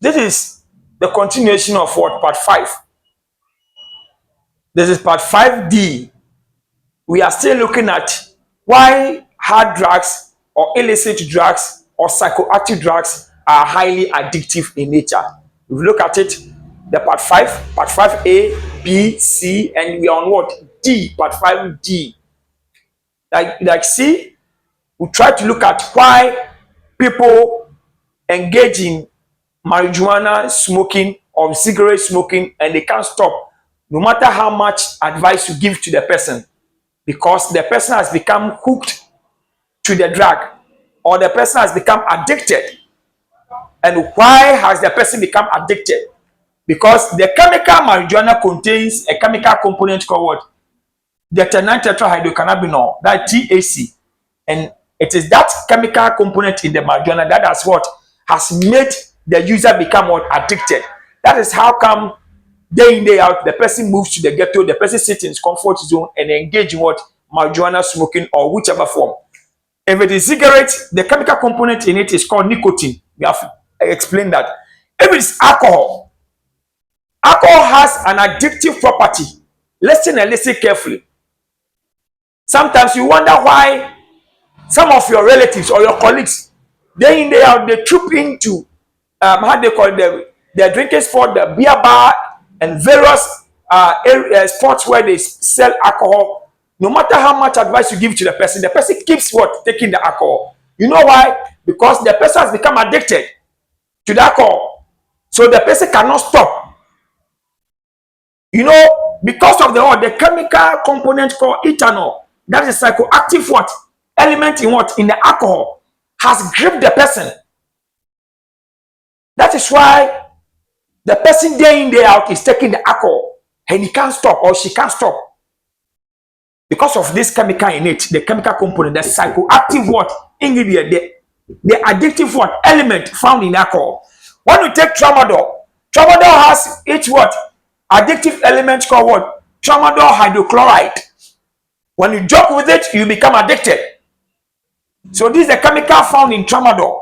This is the continuation of what? Part 5. This is part 5D. We are still looking at why hard drugs or illicit drugs or psychoactive drugs are highly addictive in nature. If we look at it, the part 5A, B, C, and we are on what? D, part 5D. Like C, we try to look at why people engage in marijuana smoking or cigarette smoking and they can't stop no matter how much advice you give to the person, because the person has become hooked to the drug or the person has become addicted. And why has the person become addicted? Because the chemical marijuana contains a chemical component called what? Tetrahydrocannabinol, that THC. And it is that chemical component in the marijuana that has what? Has made the user become what? Addicted. That is how come day in, day out, the person moves to the ghetto, the person sits in his comfort zone and engage in what? Marijuana smoking or whichever form. If it is cigarette, the chemical component in it is called nicotine. We have explained that. If it's alcohol, alcohol has an addictive property. Listen and listen carefully. Sometimes you wonder why some of your relatives or your colleagues, day in, day out, they troop into how they call it, the drinking spot, the beer bar, and various spots where they sell alcohol. No matter how much advice you give to the person keeps what? Taking the alcohol. You know why? Because the person has become addicted to the alcohol. So the person cannot stop. You know, because of the chemical component called ethanol, that is psychoactive what? Element in what? In the alcohol, has gripped the person. That is why the person day in, day out is taking the alcohol and he can't stop or she can't stop. Because of this chemical in it, the chemical component, the psychoactive what? Ingredient, the addictive what? Element found in alcohol. When you take tramadol, tramadol has its what? Addictive element called what? Tramadol hydrochloride. When you joke with it, you become addicted. So this is a chemical found in tramadol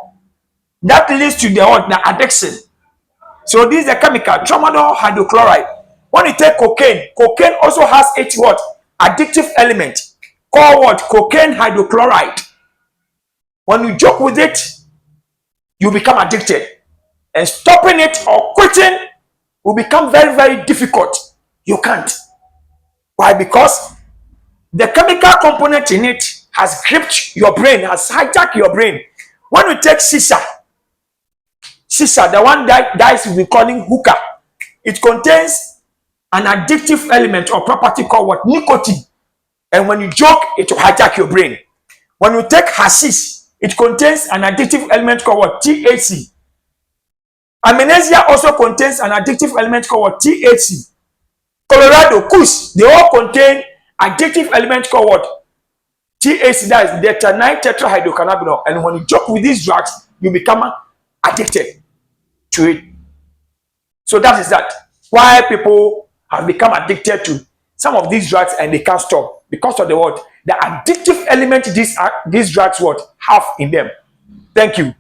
that leads to the what? The addiction. So this is a chemical, tramadol hydrochloride. When you take cocaine, cocaine also has its what? Addictive element called what? Cocaine hydrochloride. When you joke with it, you become addicted. And stopping it or quitting will become very, very difficult. You can't. Why? Because the chemical component in it has gripped your brain, has hijacked your brain. When you take shisha, the one that guys will be calling hookah, it contains an addictive element or property called what? Nicotine. And when you joke, it will hijack your brain. When you take hashish, it contains an addictive element called what? THC. Amnesia also contains an addictive element called what? THC. Colorado, Kush, they all contain addictive element called what? THC, that is tetrahydrocannabinol. And when you joke with these drugs, you become addicted to it. So that is that. Why people have become addicted to some of these drugs and they can't stop. Because of the what? The addictive element these drugs what? Have in them. Thank you.